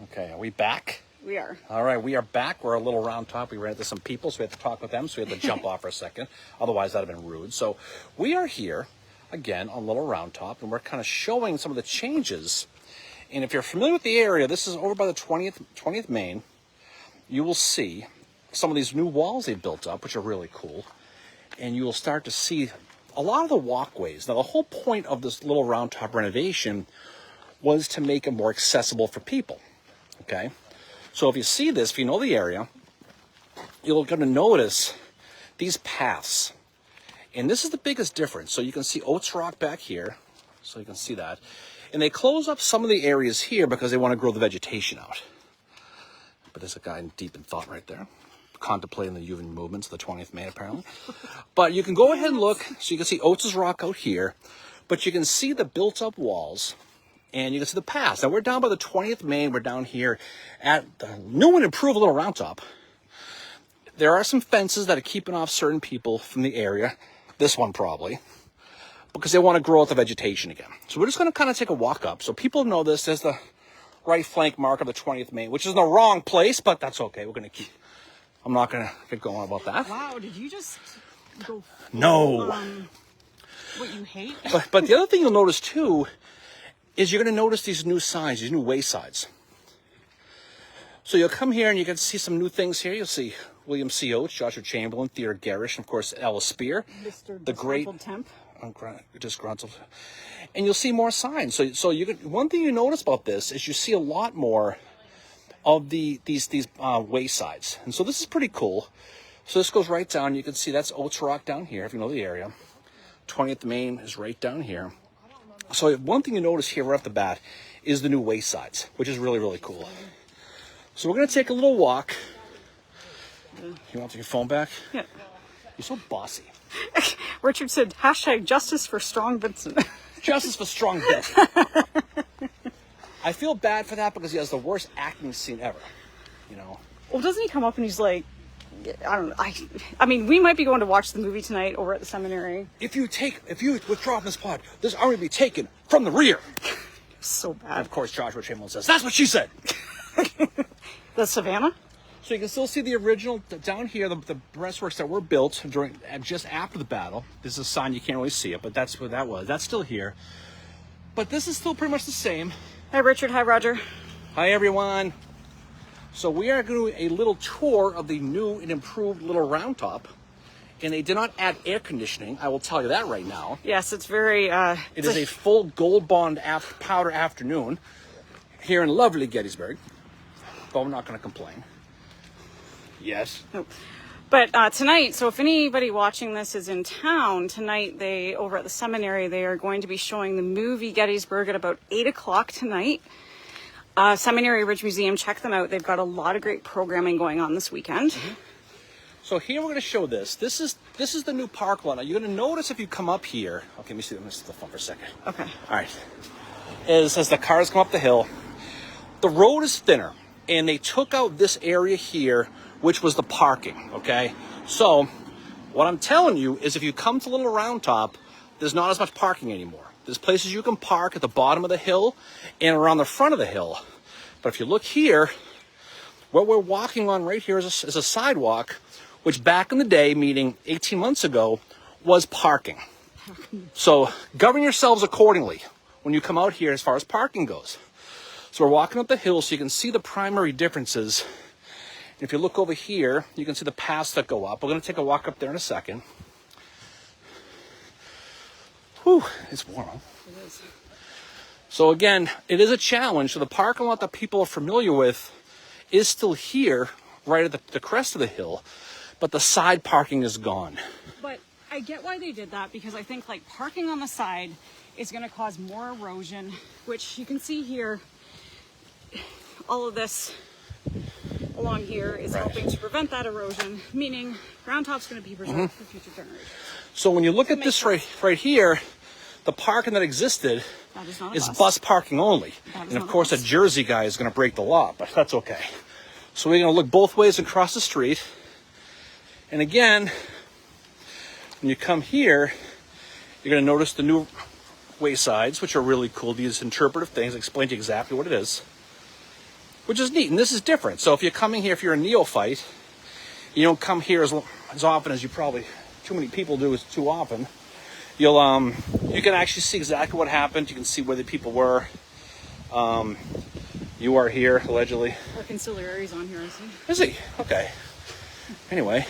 Okay, are we back? We are. All right, we are back. We're a little round top. We ran into some people, so we had to talk with them, so we had to jump off for a second. Otherwise, that would have been rude. So we are here, again, on Little Round Top, and we're kind of showing some of the changes. And if you're familiar with the area, this is over by the 20th Main. You will see some of these new walls they built up, which are really cool. And you will start to see a lot of the walkways. Now, the whole point of this Little Round Top renovation was to make it more accessible for people, okay? So if you see this, if you know the area, you're going to notice these paths. And this is the biggest difference. So you can see Oats Rock back here. So you can see that. And they close up some of the areas here because they want to grow the vegetation out. But there's a guy deep in thought right there, contemplating the Union movements of the 20th Main, apparently. But you can go ahead and look. So you can see Oats Rock out here. But you can see the built-up walls. And you can see the paths. Now, we're down by the 20th Main. We're down here at the new and improved Little Round Top. There are some fences that are keeping off certain people from the area. This one probably. Because they want to grow out the vegetation again. So we're just going to kind of take a walk up. So people know this as the right flank mark of the 20th Main, which is in the wrong place, but that's okay. We're going to keep... I'm not going to get going about that. Wow, did you just go... No. What you hate? But the other thing you'll notice, too, is you're going to notice these new signs, these new waysides. So you'll come here and you can see some new things here. You'll see William C. Oates, Joshua Chamberlain, Theodore Garish, and of course Alice Spear. Mr. The great Temp. Disgruntled. And you'll see more signs. So you can, one thing you notice about this is you see a lot more of these waysides. And so this is pretty cool. So this goes right down. You can see that's Oats Rock down here, if you know the area. 20th Main is right down here. So one thing you notice here right off the bat is the new waysides, which is really, really cool. So we're going to take a little walk. You want to take your phone back? Yeah. You're so bossy. Richard said, hashtag justice for Strong Vincent. Justice for Strong Vincent. I feel bad for that because he has the worst acting scene ever, you know. Well, doesn't he come up and he's like, I don't know. I mean, we might be going to watch the movie tonight over at the seminary. If you withdraw from this pod, this army will be taken from the rear. So bad. And of course, Joshua Chamberlain says, that's what she said. The Savannah? So you can still see the original, down here, the breastworks that were built just after the battle. This is a sign, you can't really see it, but that's what that was. That's still here. But this is still pretty much the same. Hi, Richard. Hi, Roger. Hi, everyone. So we are going to do a little tour of the new and improved Little Round Top. And they did not add air conditioning, I will tell you that right now. Yes, it's very... It is a full Gold Bond powder afternoon here in lovely Gettysburg. But I'm not going to complain. Yes. Nope. But tonight, so if anybody watching this is in town, tonight over at the seminary, they are going to be showing the movie Gettysburg at about 8 o'clock tonight. Seminary Ridge Museum, check them out. They've got a lot of great programming going on this weekend. Mm-hmm. So here we're going to show this. This is the new park lot. Now you're going to notice if you come up here. Okay, let me see the phone for a second. Okay. All right. As the cars come up the hill, the road is thinner, and they took out this area here, which was the parking. Okay. So what I'm telling you is, if you come to Little Round Top, there's not as much parking anymore. There's places you can park at the bottom of the hill and around the front of the hill. But if you look here, what we're walking on right here is a sidewalk, which back in the day, meaning 18 months ago, was parking. So govern yourselves accordingly when you come out here as far as parking goes. So we're walking up the hill so you can see the primary differences. And if you look over here, you can see the paths that go up. We're going to take a walk up there in a second. Whew, it's warm. It is. So again, it is a challenge. So the parking lot that people are familiar with is still here, right at the crest of the hill, but the side parking is gone. But I get why they did that, because I think like parking on the side is going to cause more erosion, which you can see here. All of this along here is helping to prevent that erosion, meaning Round Top's going to be preserved for future generations. So when you look at this right here, the parking that existed is bus parking only. And of course, a Jersey guy is going to break the law, but that's okay. So we're going to look both ways across the street. And again, when you come here, you're going to notice the new waysides, which are really cool. These interpretive things explain to you exactly what it is. which is neat. And this is different. So if you're coming here, if you're a neophyte, you don't come here as often as you probably, too many people do is too often. You'll you can actually see exactly what happened. You can see where the people were. You are here allegedly. Our conciliary's on here, I see. Is he? Okay. Anyway,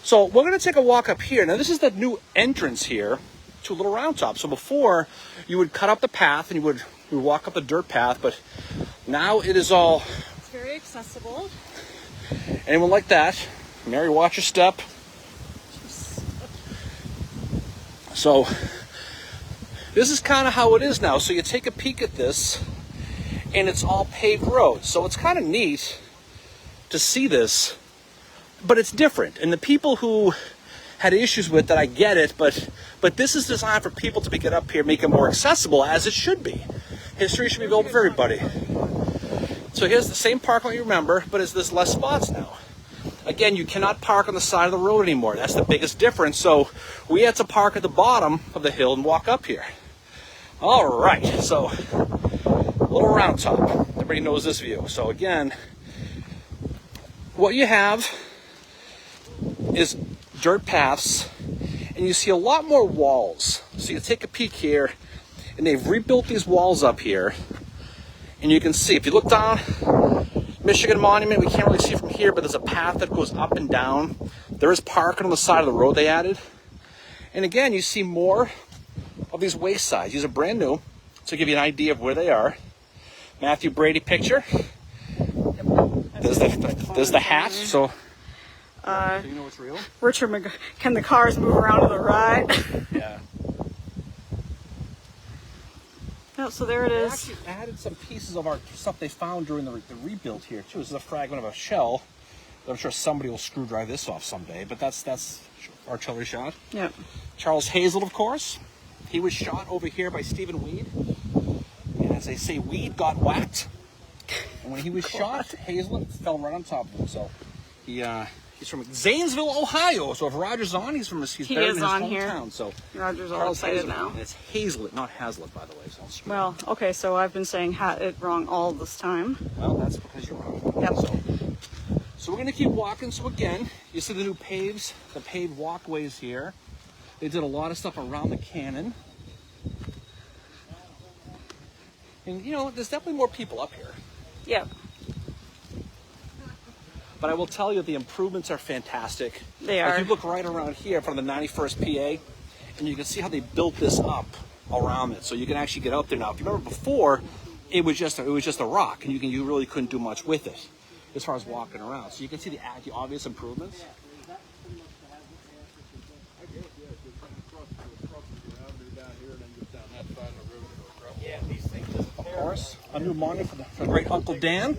so we're gonna take a walk up here. Now this is the new entrance here to Little Round Top. So before you would cut up the path and you would walk up the dirt path, but now it is all. It's very accessible. Anyone like that? Mary, watch your step. So this is kind of how it is now. So you take a peek at this, and it's all paved roads. So it's kind of neat to see this, but it's different. And the people who had issues with that, I get it, but this is designed for people to get up here, make it more accessible, as it should be. History should be built for everybody. So here's the same park lot you remember, but there's less spots now. Again, you cannot park on the side of the road anymore. That's the biggest difference. So we had to park at the bottom of the hill and walk up here. All right, so Little Round Top. Everybody knows this view. So again, what you have is dirt paths, and you see a lot more walls. So you take a peek here, and they've rebuilt these walls up here. And you can see, if you look down, Michigan Monument, we can't really see from here, but there's a path that goes up and down. There is parking on the side of the road they added. And again, you see more of these waysides. These are brand new, to give you an idea of where they are. Matthew Brady picture. There's the hat. So you know it's real? Richard can the cars move around to the right? Yeah. Oh, so there it is. They actually added some pieces of our stuff they found during the rebuild here too. This is a fragment of a shell. I'm sure somebody will screw drive this off someday, but that's artillery shot. Yep. Charles Hazlett, of course. He was shot over here by Stephen Weed. And as they say, Weed got whacked. And when he was shot, Hazlett fell right on top of him. So he's from Zanesville, Ohio. So if Roger's on, he's buried in his hometown. Here. So Roger's all Charles excited Hazlett, now. and it's Hazlett, not Hazlitt, by the way. So Well, okay, so I've been saying it wrong all this time. well, that's because you're wrong. Yep. So we're gonna keep walking. So again, you see the new the paved walkways here. They did a lot of stuff around the cannon. And you know, there's definitely more people up here. Yep. But I will tell you, the improvements are fantastic. They are. If you look right around here from the 91st PA, and you can see how they built this up around it, so you can actually get up there now. If you remember before, it was just a rock, and you really couldn't do much with it as far as walking around. So you can see the obvious improvements. Yeah, these things. Of course, a new monument for the great Uncle Dan.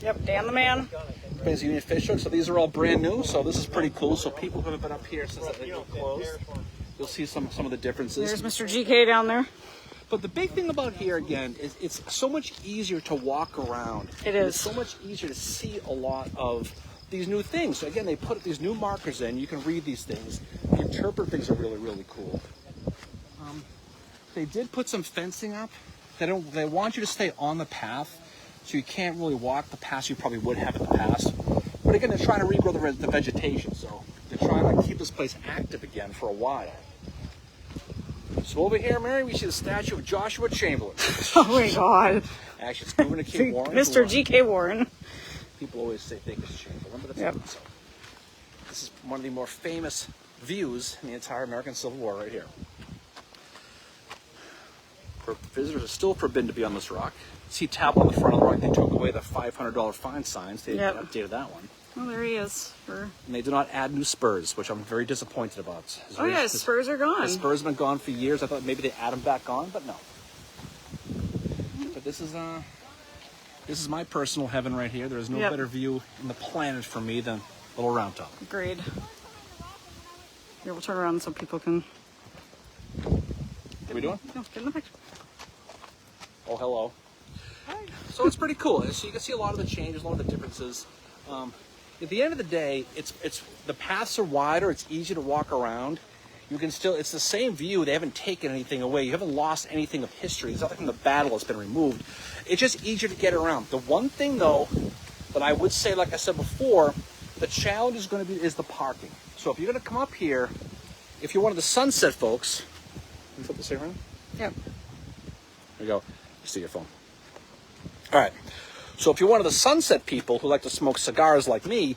Yep, Dan the man. Pennsylvania Union Fish Hook. So these are all brand new. So this is pretty cool. So people who have been up here since they were closed, you'll see some of the differences. There's Mr. GK down there. But the big thing about here again is it's so much easier to walk around. It is. It's so much easier to see a lot of these new things. So again, they put these new markers in. You can read these things. The interpret things are really, really cool. They did put some fencing up. They want you to stay on the path, so you can't really walk the path you probably would have in the past. But again, they're trying to regrow the vegetation, so they're trying to keep this place active again for a while. So over here, Mary, we see the statue of Joshua Chamberlain. Oh my God. Actually, it's Gouverneur K. Warren. Mr. GK Warren. People always think it's Chamberlain, but it's Yep. not. So this is one of the more famous views in the entire American Civil War right here. Visitors are still forbidden to be on this rock. See tablet on the front of the rock. They took away the $500 fine signs. They updated that one. Oh, there he is. And they do not add new spurs, which I'm very disappointed about. Oh yeah, his spurs are gone. The spurs have been gone for years. I thought maybe they add them back on, but no. But this is my personal heaven right here. There is no better view in the planet for me than Little Round Top. Agreed. Here, we'll turn around so people can. What are we doing? No, get in the picture. Oh, hello. Hi. So it's pretty cool. So you can see a lot of the changes, a lot of the differences. At the end of the day, it's the paths are wider. It's easier to walk around, you can still, it's the same view. They haven't taken anything away. You haven't lost anything of history. There's nothing from the battle that's been removed. It's just easier to get around. The one thing, though, that I would say, like I said before, the challenge is going to be is the parking. So if you're going to come up here, if you're one of the Sunset folks, let me flip this around. Yep. There you go. You see your phone. All right. So if you're one of the Sunset people who like to smoke cigars like me,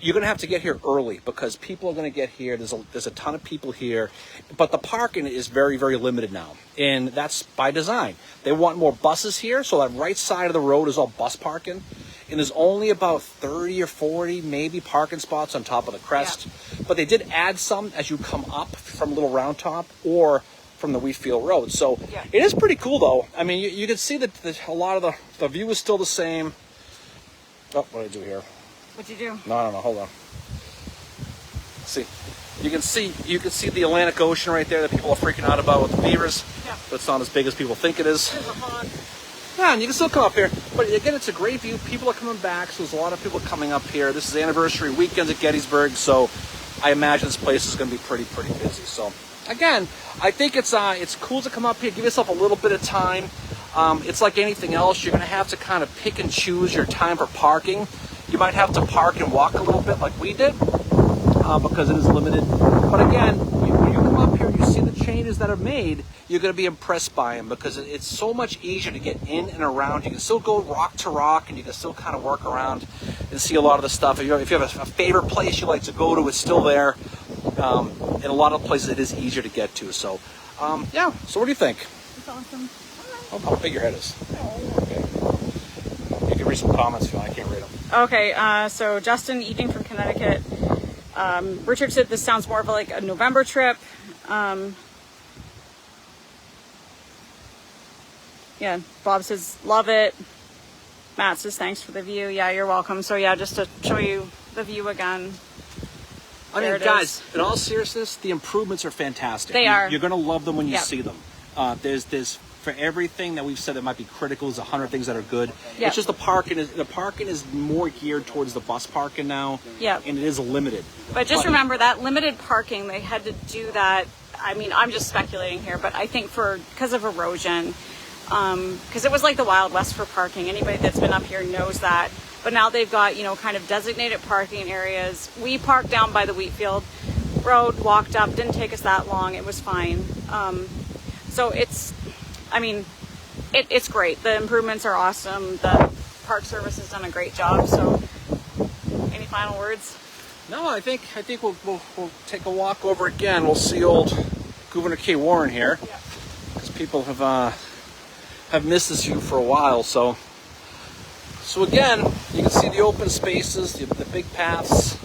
you're going to have to get here early because people are going to get here. There's a ton of people here, but the parking is very, very limited now, and that's by design. They want more buses here, so that right side of the road is all bus parking, and there's only about 30 or 40 maybe parking spots on top of the crest. Yeah. But they did add some as you come up from Little Round Top or from the Wheatfield Road. So yeah. It is pretty cool, though. I mean, you can see that a lot of the view is still the same. Oh, what did I do here? What'd you do? No, hold on. See, you can see the Atlantic Ocean right there that people are freaking out about with the beavers. Yeah. But it's not as big as people think it is. There's a hog. Yeah, and you can still come up here. But again, it's a great view. People are coming back, so there's a lot of people coming up here. This is anniversary weekend at Gettysburg, so I imagine this place is going to be pretty busy. So again, I think it's cool to come up here, give yourself a little bit of time. It's like anything else. You're going to have to kind of pick and choose your time for parking. You might have to park and walk a little bit like we did because it is limited. But again, when you come up here and you see the changes that are made, you're going to be impressed by them because it's so much easier to get in and around. You can still go rock to rock and you can still kind of work around and see a lot of the stuff. If you have a favorite place you like to go to, it's still there. In a lot of places, it is easier to get to. So, yeah. So what do you think? It's awesome. Oh, how big your head is. Okay. You can read some comments if you want. I can't read them. Okay, so Justin Eating from Connecticut. Richard said this sounds more of like a November trip. Yeah, Bob says love it. Matt says thanks for the view. Yeah, you're welcome. So yeah, just to show you the view again. I mean, guys, in all seriousness, the improvements are fantastic. They are. You're going to love them when you Yep. see them. There's for everything that we've said that might be critical, there's 100 things that are good. Yep. It's just the parking is more geared towards the bus parking now. Yep. And it is limited. But just remember that limited parking, they had to do that. I mean, I'm just speculating here, but I think because of erosion, because it was like the Wild West for parking. Anybody that's been up here knows that. But now they've got, kind of designated parking areas. We parked down by the Wheatfield Road, walked up, didn't take us that long. It was fine. So it's great. The improvements are awesome. The Park Service has done a great job. So any final words? No, I think we'll take a walk over again. We'll see old Governor Kay Warren here, because people have missed this view for a while. So again, you can see the open spaces, the big paths.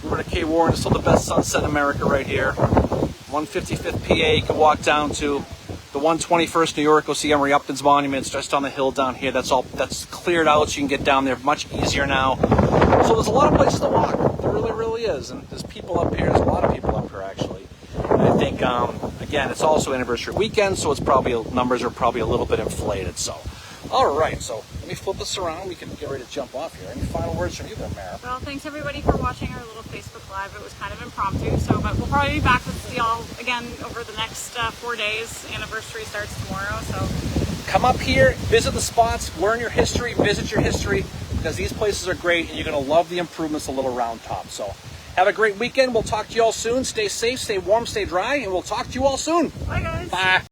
Governor Kay Warren is still the best sunset in America right here. 155th PA, you can walk down to the 121st New York. Go see Emory Upton's monument. It's just on the hill down here. That's cleared out, so you can get down there much easier now. So there's a lot of places to walk. There really is, and there's people up here. There's a lot of people up here actually. And I think again, it's also anniversary weekend, so numbers are probably a little bit inflated. So, all right. So let me flip this around. We can get ready to jump off here. Any final words from you, there, Mara? Well, thanks everybody for watching our little Facebook Live. It was kind of impromptu, but we'll probably be back with y'all again over the next 4 days. Anniversary starts tomorrow, so come up here, visit the spots, learn your history, visit your history, because these places are great, and you're going to love the improvements a Little Round Top. So have a great weekend. We'll talk to you all soon. Stay safe, stay warm, stay dry, and we'll talk to you all soon. bye guys. Bye.